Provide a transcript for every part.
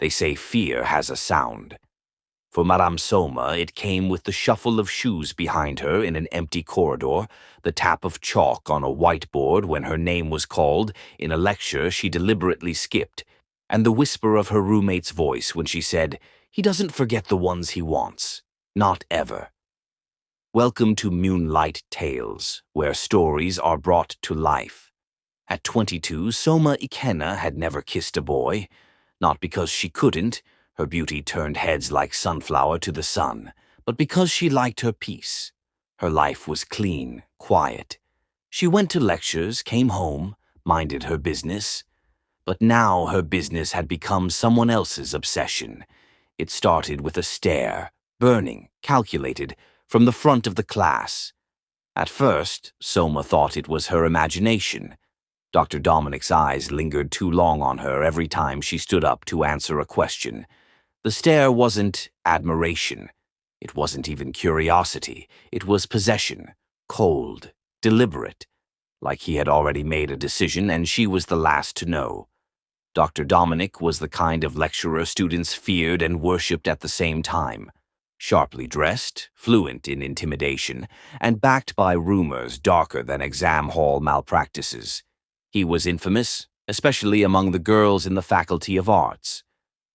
They say fear has a sound. For Madame Soma, it came with the shuffle of shoes behind her in an empty corridor, the tap of chalk on a whiteboard when her name was called in a lecture she deliberately skipped, and the whisper of her roommate's voice when she said, "He doesn't forget the ones he wants. Not ever." Welcome to Muunlight Tales, where stories are brought to life. At 22, Soma Ikenna had never kissed a boy, not because she couldn't, her beauty turned heads like sunflower to the sun, but because she liked her peace. Her life was clean, quiet. She went to lectures, came home, minded her business. But now her business had become someone else's obsession. It started with a stare, burning, calculated, from the front of the class. At first, Soma thought it was her imagination. Dr. Dominic's eyes lingered too long on her every time she stood up to answer a question. The stare wasn't admiration. It wasn't even curiosity. It was possession, cold, deliberate, like he had already made a decision and she was the last to know. Dr. Dominic was the kind of lecturer students feared and worshipped at the same time. Sharply dressed, fluent in intimidation, and backed by rumors darker than exam hall malpractices. He was infamous, especially among the girls in the Faculty of Arts.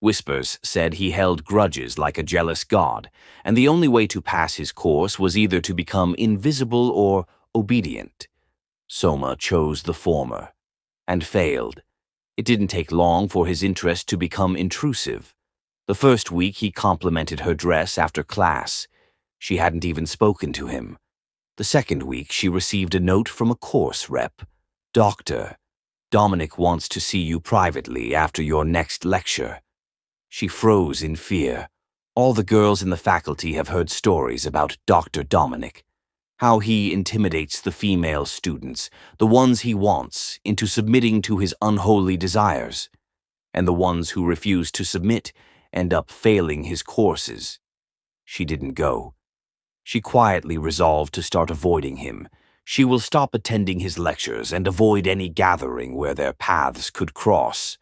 Whispers said he held grudges like a jealous god, and the only way to pass his course was either to become invisible or obedient. Soma chose the former, and failed. It didn't take long for his interest to become intrusive. The first week he complimented her dress after class. She hadn't even spoken to him. The second week she received a note from a course rep. "Doctor, Dominic wants to see you privately after your next lecture." She froze in fear. All the girls in the faculty have heard stories about Dr. Dominic, how he intimidates the female students, the ones he wants, into submitting to his unholy desires. And the ones who refuse to submit end up failing his courses. She didn't go. She quietly resolved to start avoiding him. She will stop attending his lectures and avoid any gathering where their paths could cross.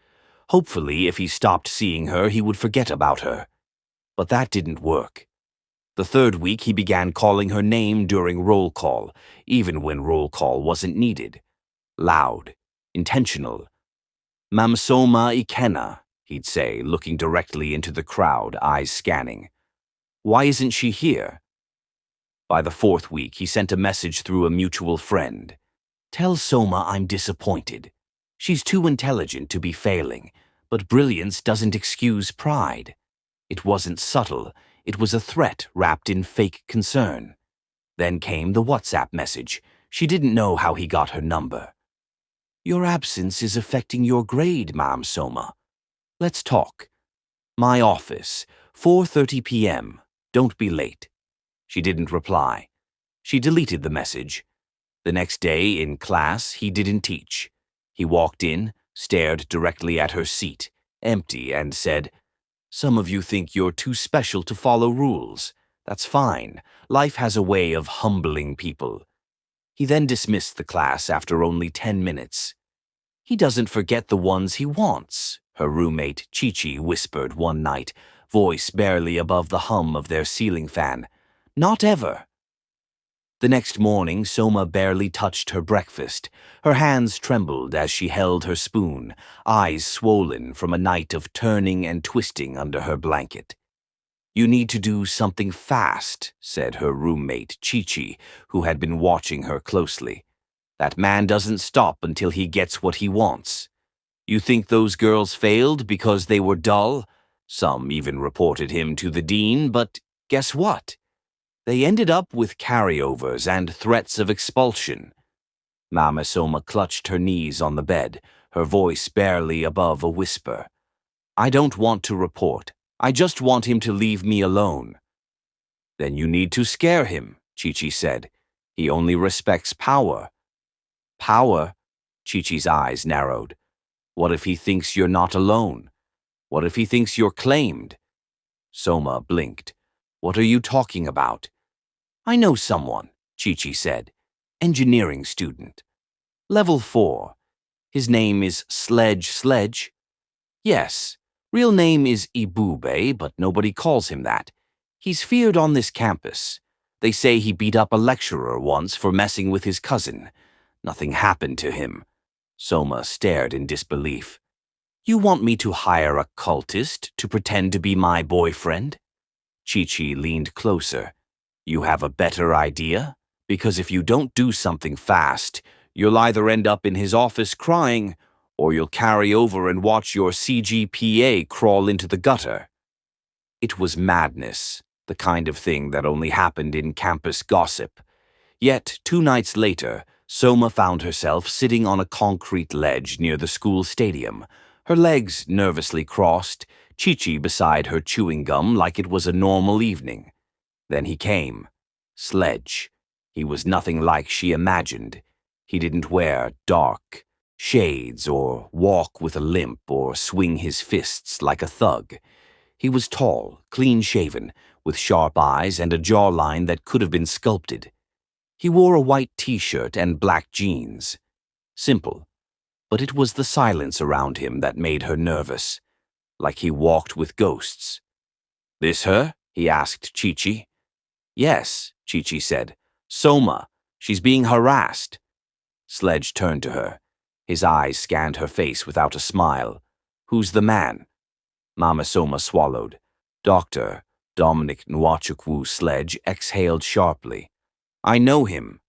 Hopefully, if he stopped seeing her, he would forget about her. But that didn't work. The third week, he began calling her name during roll call, even when roll call wasn't needed. Loud, intentional. "Mmesoma Ikenna," he'd say, looking directly into the crowd, eyes scanning. "Why isn't she here?" By the fourth week, he sent a message through a mutual friend. "Tell Soma I'm disappointed. She's too intelligent to be failing, but brilliance doesn't excuse pride." It wasn't subtle. It was a threat wrapped in fake concern. Then came the WhatsApp message. She didn't know how he got her number. "Your absence is affecting your grade, Ma'am Soma. Let's talk. My office, 4:30 p.m. Don't be late." She didn't reply. She deleted the message. The next day, in class, he didn't teach. He walked in, stared directly at her seat, empty, and said, "Some of you think you're too special to follow rules. That's fine. Life has a way of humbling people." He then dismissed the class after only 10 minutes. "He doesn't forget the ones he wants," her roommate Chi-Chi whispered one night, voice barely above the hum of their ceiling fan. "Not ever." The next morning, Soma barely touched her breakfast. Her hands trembled as she held her spoon, eyes swollen from a night of turning and twisting under her blanket. "You need to do something fast," said her roommate Chi-Chi, who had been watching her closely. "That man doesn't stop until he gets what he wants. You think those girls failed because they were dull? Some even reported him to the dean, but guess what? They ended up with carryovers and threats of expulsion." Mmesoma clutched her knees on the bed, her voice barely above a whisper. "I don't want to report. I just want him to leave me alone." "Then you need to scare him," Chi-Chi said. "He only respects power." "Power?" Chi-Chi's eyes narrowed. "What if he thinks you're not alone? What if he thinks you're claimed?" Soma blinked. "What are you talking about?" "I know someone," Chi-Chi said. "Engineering student. Level 4. His name is Sledge. Yes. Real name is Ibube, but nobody calls him that. He's feared on this campus. They say he beat up a lecturer once for messing with his cousin. Nothing happened to him. Soma stared in disbelief. You want me to hire a cultist to pretend to be my boyfriend? Chi-Chi leaned closer. You have a better idea? Because if you don't do something fast, you'll either end up in his office crying, or you'll carry over and watch your CGPA crawl into the gutter. It was madness, the kind of thing that only happened in campus gossip. Yet, 2 nights later, Soma found herself sitting on a concrete ledge near the school stadium, her legs nervously crossed, Chi-Chi beside her chewing gum like it was a normal evening. Then he came. Sledge. He was nothing like she imagined. He didn't wear dark shades or walk with a limp or swing his fists like a thug. He was tall, clean-shaven, with sharp eyes and a jawline that could have been sculpted. He wore a white t-shirt and black jeans. Simple. But it was the silence around him that made her nervous, like he walked with ghosts. This her? He asked Chi-Chi. Yes, Chi-Chi said. Soma. She's being harassed. Sledge turned to her. His eyes scanned her face without a smile. Who's the man? Mmesoma swallowed. Dr. Dominic Sledge exhaled sharply. I know him.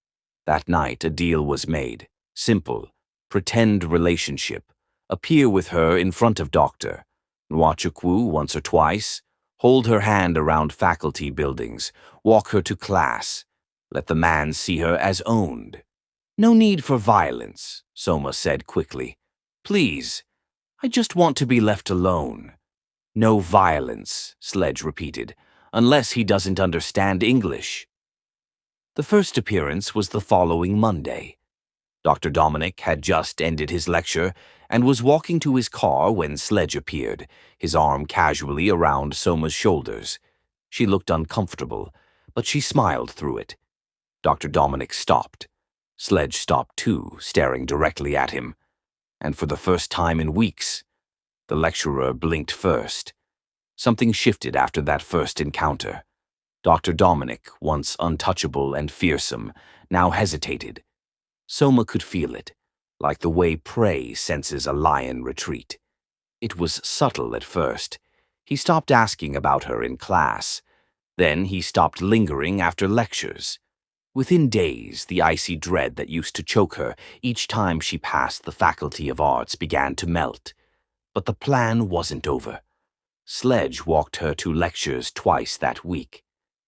That night a deal was made. Simple. Pretend relationship. Appear with her in front of Dr. Nwachukwu once or twice. Hold her hand around faculty buildings. Walk her to class. Let the man see her as owned. No need for violence, Soma said quickly. Please, I just want to be left alone. No violence, Sledge repeated, unless he doesn't understand English. The first appearance was the following Monday. Dr. Dominic had just ended his lecture and was walking to his car when Sledge appeared, his arm casually around Soma's shoulders. She looked uncomfortable, but she smiled through it. Dr. Dominic stopped. Sledge stopped too, staring directly at him. And for the first time in weeks, the lecturer blinked first. Something shifted after that first encounter. Dr. Dominic, once untouchable and fearsome, now hesitated. Soma could feel it, like the way prey senses a lion retreat. It was subtle at first. He stopped asking about her in class. Then he stopped lingering after lectures. Within days, the icy dread that used to choke her each time she passed the Faculty of Arts began to melt. But the plan wasn't over. Sledge walked her to lectures twice that week.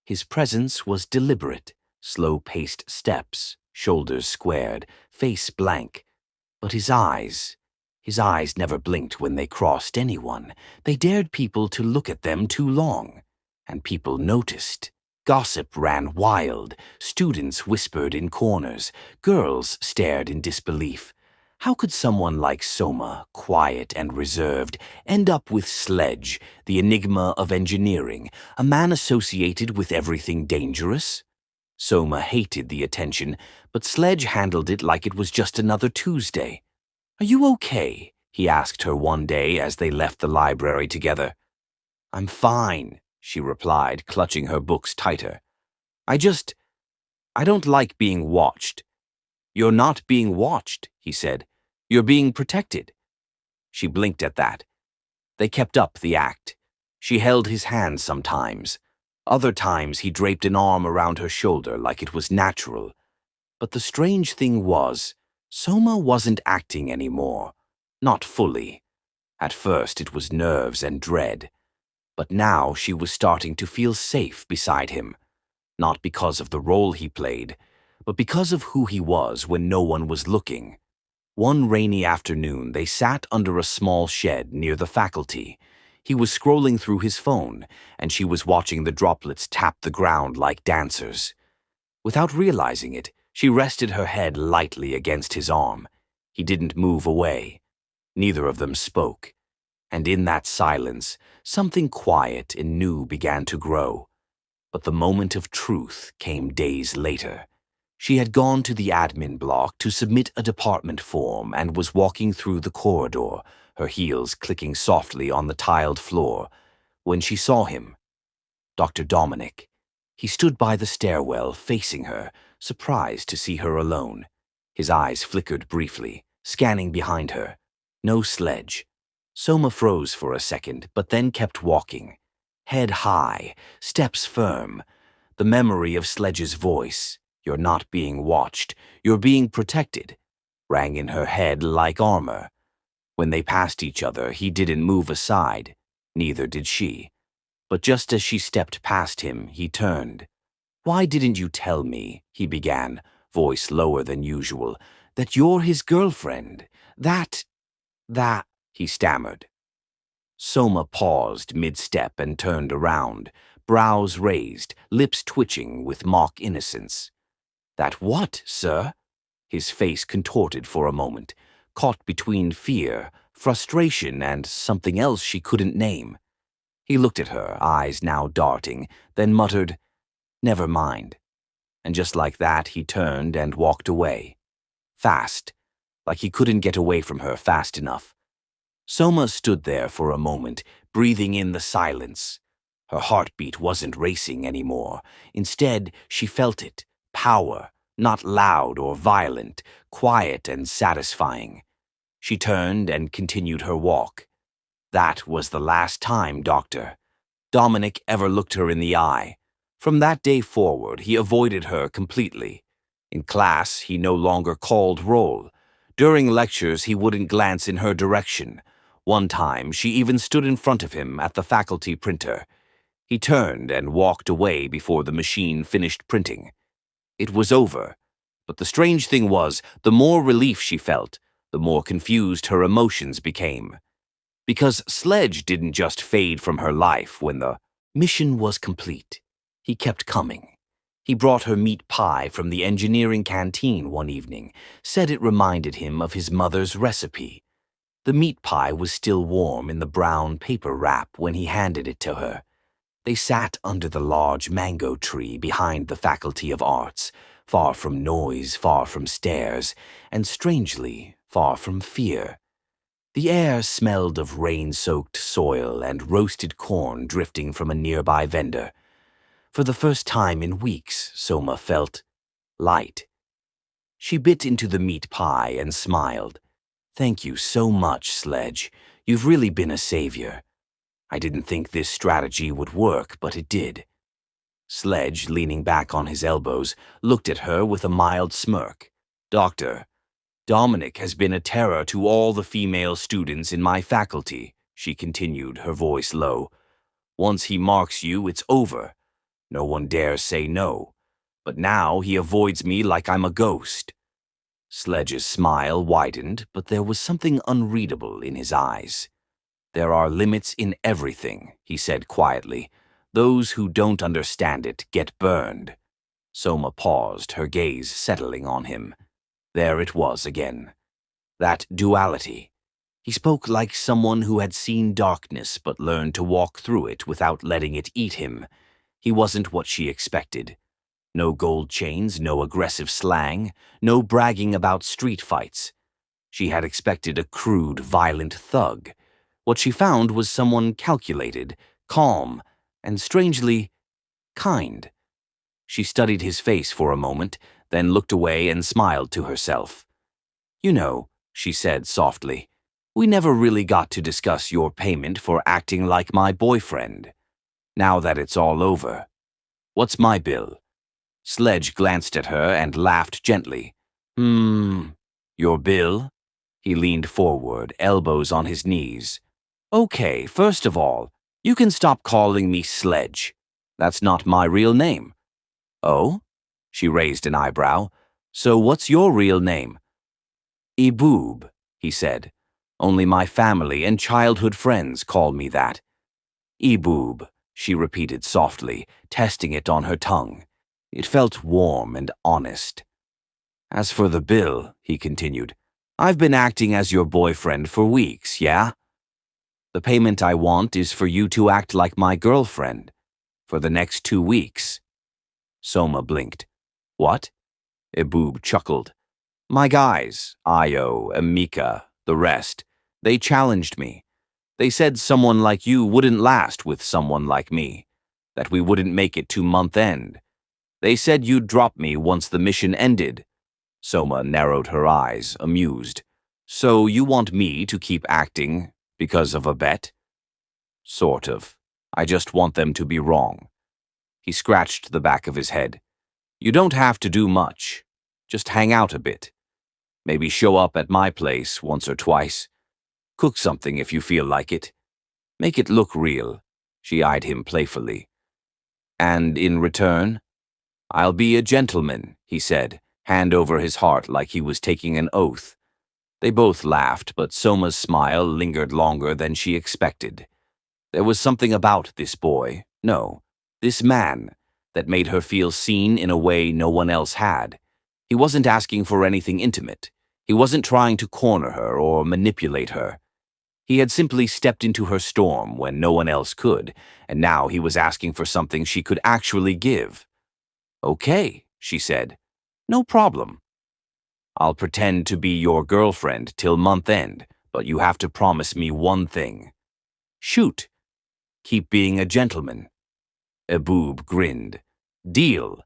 His presence was deliberate, slow-paced steps, shoulders squared, face blank. But his eyes never blinked when they crossed anyone. They dared people to look at them too long. And people noticed. Gossip ran wild. Students whispered in corners. Girls stared in disbelief. How could someone like Soma, quiet and reserved, end up with Sledge, the enigma of engineering, a man associated with everything dangerous? Soma hated the attention, but Sledge handled it like it was just another Tuesday. Are you okay? He asked her one day as they left the library together. I'm fine, she replied, clutching her books tighter. I don't like being watched. You're not being watched, he said. You're being protected. She blinked at that. They kept up the act. She held his hand sometimes. Other times he draped an arm around her shoulder like it was natural. But the strange thing was, Soma wasn't acting anymore. Not fully. At first it was nerves and dread. But now she was starting to feel safe beside him. Not because of the role he played, but because of who he was when no one was looking. One rainy afternoon, they sat under a small shed near the faculty. He was scrolling through his phone, and she was watching the droplets tap the ground like dancers. Without realizing it, she rested her head lightly against his arm. He didn't move away. Neither of them spoke. And in that silence, something quiet and new began to grow. But the moment of truth came days later. She had gone to the admin block to submit a department form and was walking through the corridor, her heels clicking softly on the tiled floor, when she saw him. Dr. Dominic. He stood by the stairwell, facing her, surprised to see her alone. His eyes flickered briefly, scanning behind her. No Sledge. Soma froze for a second, but then kept walking. Head high, steps firm. The memory of Sledge's voice, "You're not being watched, you're being protected," rang in her head like armor. When they passed each other, he didn't move aside. Neither did she. But just as she stepped past him, he turned. "Why didn't you tell me," he began, voice lower than usual, "that you're his girlfriend? That, he stammered. Soma paused mid-step and turned around, brows raised, lips twitching with mock innocence. "That what, sir?" His face contorted for a moment, caught between fear, frustration, and something else she couldn't name. He looked at her, eyes now darting, then muttered, "Never mind." And just like that, he turned and walked away. Fast, like he couldn't get away from her fast enough. Soma stood there for a moment, breathing in the silence. Her heartbeat wasn't racing anymore. Instead, she felt it, power, not loud or violent, quiet and satisfying. She turned and continued her walk. That was the last time, Doctor. Dominic ever looked her in the eye. From that day forward, he avoided her completely. In class, he no longer called roll. During lectures, he wouldn't glance in her direction. One time, she even stood in front of him at the faculty printer. He turned and walked away before the machine finished printing. It was over. But the strange thing was, the more relief she felt, the more confused her emotions became. Because Sledge didn't just fade from her life when the mission was complete. He kept coming. He brought her meat pie from the engineering canteen one evening, said it reminded him of his mother's recipe. The meat pie was still warm in the brown paper wrap when he handed it to her. They sat under the large mango tree behind the Faculty of Arts, far from noise, far from stares, and strangely, far from fear. The air smelled of rain-soaked soil and roasted corn drifting from a nearby vendor. For the first time in weeks, Soma felt light. She bit into the meat pie and smiled. "Thank you so much, Sledge. You've really been a savior. I didn't think this strategy would work, but it did." Sledge, leaning back on his elbows, looked at her with a mild smirk. "Doctor, Dominic has been a terror to all the female students in my faculty," she continued, her voice low. "Once he marks you, it's over. No one dares say no. But now he avoids me like I'm a ghost." Sledge's smile widened, but there was something unreadable in his eyes. "There are limits in everything," he said quietly. "Those who don't understand it get burned." Soma paused, her gaze settling on him. There it was again. That duality. He spoke like someone who had seen darkness but learned to walk through it without letting it eat him. He wasn't what she expected. No gold chains, no aggressive slang, no bragging about street fights. She had expected a crude, violent thug. What she found was someone calculated, calm, and strangely kind. She studied his face for a moment, then looked away and smiled to herself. "You know," she said softly, "we never really got to discuss your payment for acting like my boyfriend. Now that it's all over, what's my bill?" Sledge glanced at her and laughed gently. Your bill?" He leaned forward, elbows on his knees. "Okay, first of all, you can stop calling me Sledge. That's not my real name." "Oh?" She raised an eyebrow. "So what's your real name?" "Eboob," he said. "Only my family and childhood friends call me that." "Eboob," she repeated softly, testing it on her tongue. It felt warm and honest. "As for the bill," he continued, "I've been acting as your boyfriend for weeks, yeah? The payment I want is for you to act like my girlfriend for the next 2 weeks." Soma blinked. "What?" Eboob chuckled. My guys, Io, Amika, the rest, they challenged me. They said someone like you wouldn't last with someone like me, that we wouldn't make it to month end. They said you'd drop me once the mission ended. Soma narrowed her eyes, amused. So you want me to keep acting because of a bet? Sort of. I just want them to be wrong. He scratched the back of his head. You don't have to do much. Just hang out a bit. Maybe show up at my place once or twice. Cook something if you feel like it. Make it look real. She eyed him playfully. And in return? I'll be a gentleman, he said, hand over his heart like he was taking an oath. They both laughed, but Soma's smile lingered longer than she expected. There was something about this boy, no, this man, that made her feel seen in a way no one else had. He wasn't asking for anything intimate. He wasn't trying to corner her or manipulate her. He had simply stepped into her storm when no one else could, and now he was asking for something she could actually give. Okay, she said. No problem. I'll pretend to be your girlfriend till month end, but you have to promise me one thing. Shoot. Keep being a gentleman. Eboob grinned. Deal.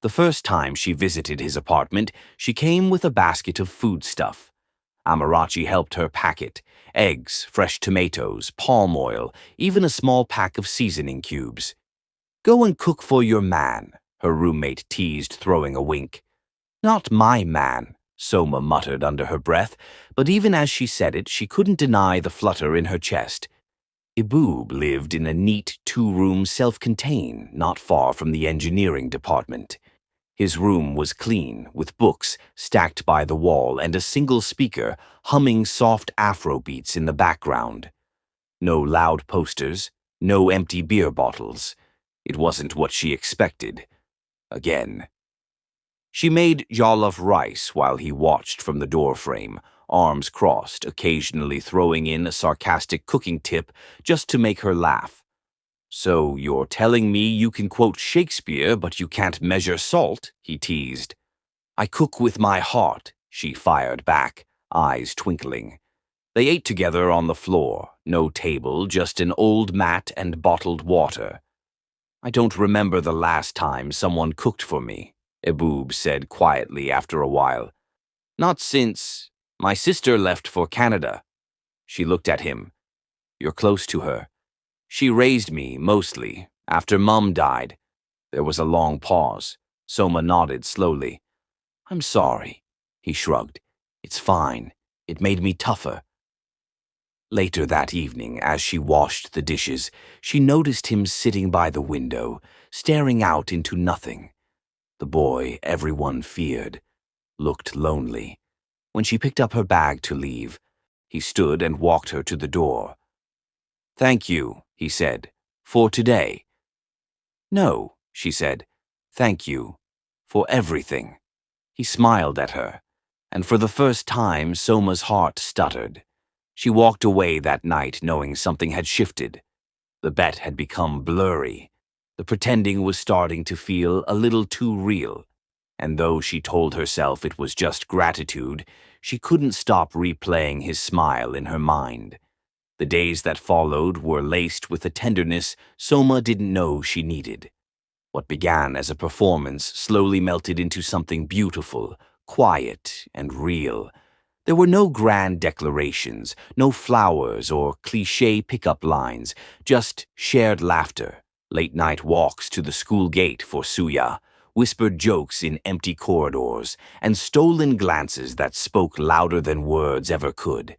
The first time she visited his apartment, she came with a basket of foodstuff. Amarachi helped her pack it. Eggs, fresh tomatoes, palm oil, even a small pack of seasoning cubes. Go and cook for your man, her roommate teased, throwing a wink. Not my man, Soma muttered under her breath, but even as she said it, she couldn't deny the flutter in her chest. Eboob lived in a neat two-room self-contained not far from the engineering department. His room was clean, with books stacked by the wall and a single speaker humming soft Afro beats in the background. No loud posters, no empty beer bottles. It wasn't what she expected. Again. She made jollof rice while he watched from the doorframe, arms crossed, occasionally throwing in a sarcastic cooking tip just to make her laugh. So you're telling me you can quote Shakespeare, but you can't measure salt? He teased. I cook with my heart, she fired back, eyes twinkling. They ate together on the floor, no table, just an old mat and bottled water. I don't remember the last time someone cooked for me, Eboob said quietly after a while. Not since my sister left for Canada. She looked at him. You're close to her. She raised me, mostly, after Mum died. There was a long pause. Soma nodded slowly. I'm sorry, he shrugged. It's fine. It made me tougher. Later that evening, as she washed the dishes, she noticed him sitting by the window, staring out into nothing. The boy everyone feared looked lonely. When she picked up her bag to leave, he stood and walked her to the door. Thank you, he said, for today. No, she said, thank you, for everything. He smiled at her, and for the first time Soma's heart stuttered. She walked away that night knowing something had shifted. The bet had become blurry. The pretending was starting to feel a little too real. And though she told herself it was just gratitude, she couldn't stop replaying his smile in her mind. The days that followed were laced with a tenderness Soma didn't know she needed. What began as a performance slowly melted into something beautiful, quiet, and real. There were no grand declarations, no flowers or cliché pickup lines, just shared laughter, late-night walks to the school gate for suya, whispered jokes in empty corridors, and stolen glances that spoke louder than words ever could.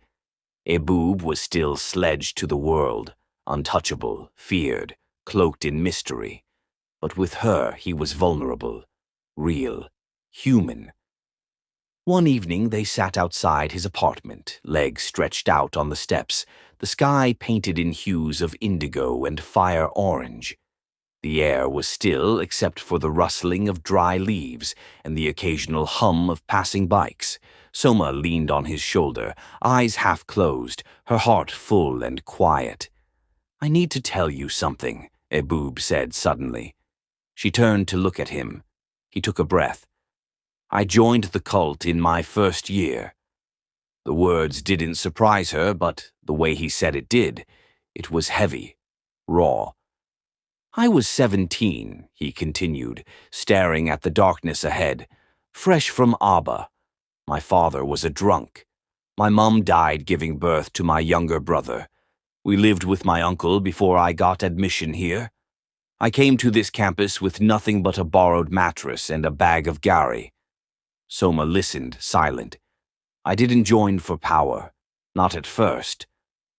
Eboob was still sledged to the world, untouchable, feared, cloaked in mystery. But with her he was vulnerable, real, human. One evening they sat outside his apartment, legs stretched out on the steps, the sky painted in hues of indigo and fire orange. The air was still except for the rustling of dry leaves and the occasional hum of passing bikes. Soma leaned on his shoulder, eyes half closed, her heart full and quiet. I need to tell you something, Eboob said suddenly. She turned to look at him. He took a breath. I joined the cult in my first year. The words didn't surprise her, but the way he said it did. It was heavy, raw. I was 17, he continued, staring at the darkness ahead, fresh from Abba. My father was a drunk. My mum died giving birth to my younger brother. We lived with my uncle before I got admission here. I came to this campus with nothing but a borrowed mattress and a bag of gari. Soma listened, silent. I didn't join for power. Not at first.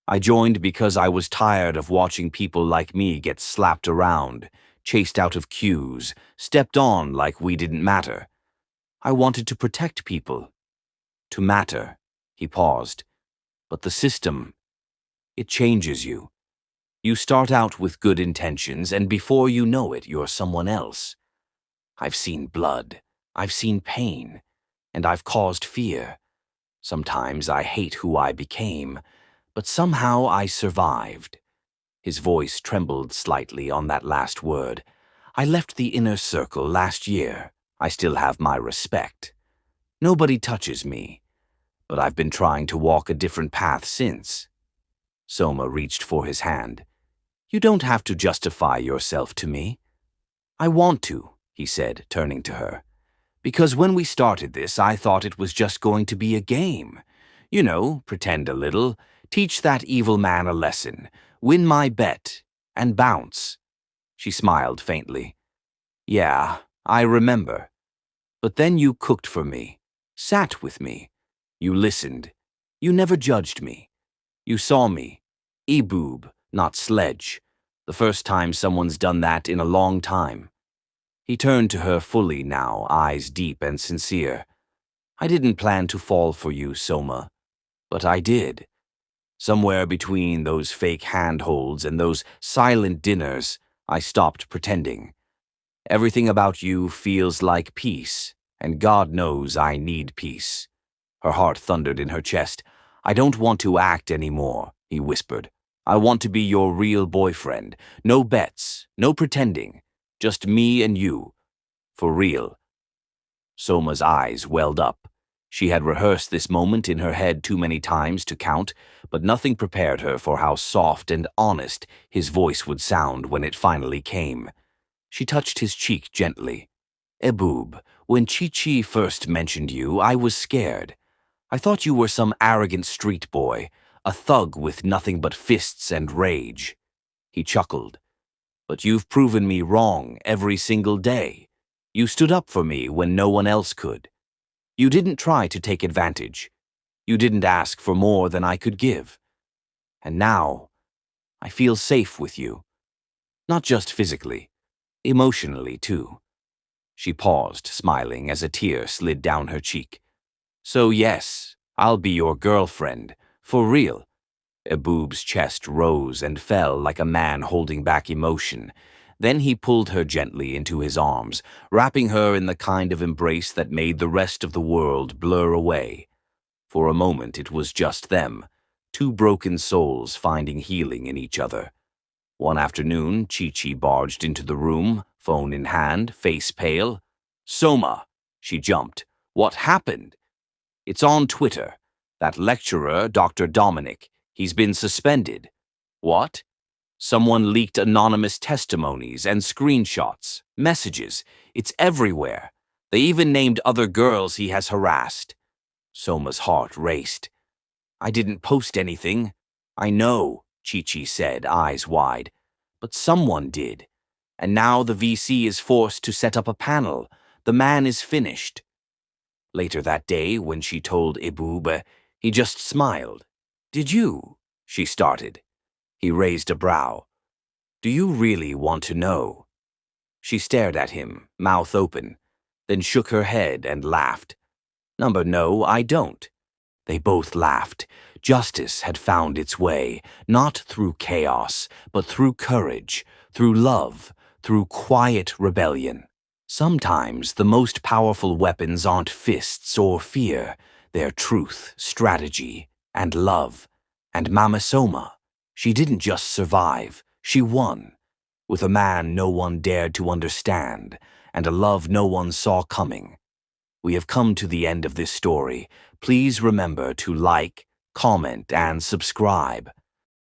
I joined because I was tired of watching people like me get slapped around, chased out of queues, stepped on like we didn't matter. I wanted to protect people. To matter. He paused. But the system, it changes you. You start out with good intentions, and before you know it, you're someone else. I've seen blood. I've seen pain. And I've caused fear. Sometimes I hate who I became, but somehow I survived. His voice trembled slightly on that last word. I left the inner circle last year. I still have my respect. Nobody touches me, but I've been trying to walk a different path since. Soma reached for his hand. You don't have to justify yourself to me. I want to, he said, turning to her. Because when we started this, I thought it was just going to be a game. You know, pretend a little, teach that evil man a lesson, win my bet, and bounce. She smiled faintly. Yeah, I remember. But then you cooked for me, sat with me. You listened. You never judged me. You saw me. E-boob, not sledge. The first time someone's done that in a long time. He turned to her fully now, eyes deep and sincere. I didn't plan to fall for you, Soma. But I did. Somewhere between those fake handholds and those silent dinners, I stopped pretending. Everything about you feels like peace, and God knows I need peace. Her heart thundered in her chest. I don't want to act anymore, he whispered. I want to be your real boyfriend. No bets, no pretending. Just me and you. For real. Soma's eyes welled up. She had rehearsed this moment in her head too many times to count, but nothing prepared her for how soft and honest his voice would sound when it finally came. She touched his cheek gently. Eboob, when Chi-Chi first mentioned you, I was scared. I thought you were some arrogant street boy, a thug with nothing but fists and rage. He chuckled. But you've proven me wrong every single day. You stood up for me when no one else could. You didn't try to take advantage. You didn't ask for more than I could give. And now, I feel safe with you. Not just physically, emotionally too. She paused, smiling as a tear slid down her cheek. So yes, I'll be your girlfriend, for real. Eboob's chest rose and fell like a man holding back emotion. Then he pulled her gently into his arms, wrapping her in the kind of embrace that made the rest of the world blur away. For a moment it was just them, two broken souls finding healing in each other. One afternoon, Chi-Chi barged into the room, phone in hand, face pale. Soma! She jumped. What happened? It's on Twitter. That lecturer, Dr. Dominic, he's been suspended. What? Someone leaked anonymous testimonies and screenshots, messages. It's everywhere. They even named other girls he has harassed. Soma's heart raced. I didn't post anything. I know, Chi-Chi said, eyes wide. But someone did. And now the VC is forced to set up a panel. The man is finished. Later that day, when she told Eboob, he just smiled. Did you? She started. He raised a brow. Do you really want to know? She stared at him, mouth open, then shook her head and laughed. No, I don't. They both laughed. Justice had found its way, not through chaos, but through courage, through love, through quiet rebellion. Sometimes the most powerful weapons aren't fists or fear. They're truth, strategy, and love. And Mmesoma, she didn't just survive, she won. With a man no one dared to understand, and a love no one saw coming. we have come to the end of this story. Please remember to like, comment, and subscribe.